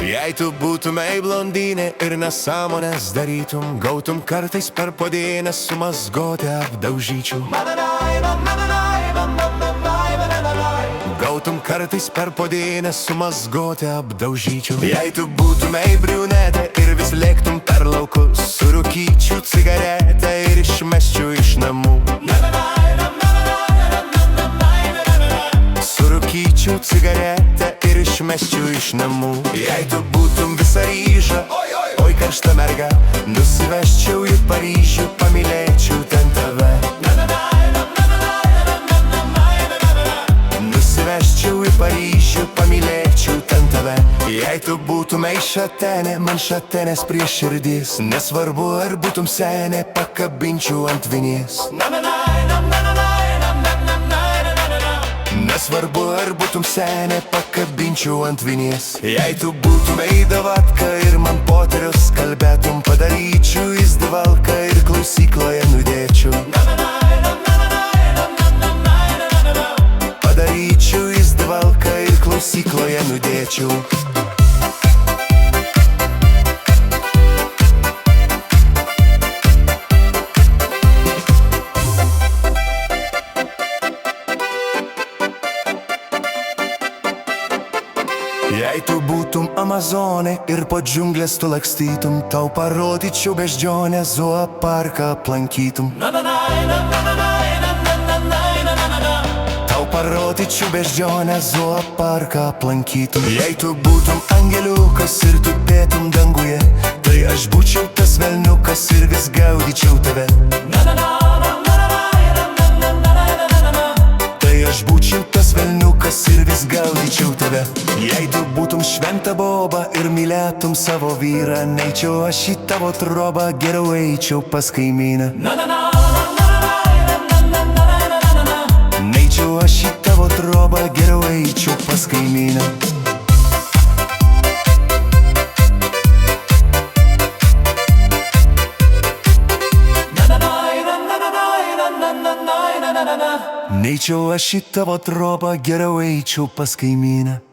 Jei tu būtumei blondinė ir nesąmonės darytum, gautum kartais per puodynę sumazgoti apdaužyčiau. Gautum kartais per puodynę sumazgoti apdaužyčiau. Jei tu būtumei briunetė ir vis lėktum per laukus, surūkyčiau cigaretę ir išmesčiau iš namų. Surūkyčiau cigaretę ir išmesčiau iš namų. Jei tu būtum visa ryža, oi karšta merga, nusiveščiau į Paryžių, pamylėčiau ten tave. Nusiveščiau į Paryžių, pamylėčiau ten tave. Jei tu būtumei šatenė, man šatenės prie širdys, nesvarbu ar būtum senė, pakabinčiau ant vinies. Nesvarbu ar būtum senė, pakabinčiau ant vinies. Jei tu būtumei davatka ir man poterius kalbėtum, padaryčiau įsdivalką ir klausykloje nudėčiau. Padaryčiau įsdivalką ir klausykloje nudėčiau. Jei tu būtum Amazonė ir po džiunglės tu lakstytum, tau parodyčiau beždžionę, zooparką aplankytum. Tau parodyčiau beždžionę, zooparką aplankytum. Jei tu būtum angeliukas ir tu tupėtum danguje, tai aš būčiau tas velniukas ir vis gaudyčiau tave. Tai aš būčiau tas velniukas ir vis gaudyčiau tave. Jei tu būtum šventa boba ir mylėtum savo vyrą, neičiau aš į tavo trobą, geriau eičiau pas kaimyną. Neičiau aš į tavo trobą, geriau eičiau pas kaimyną. Neičiau aš į tavo trobą, geriau eičiau pas kaimyną.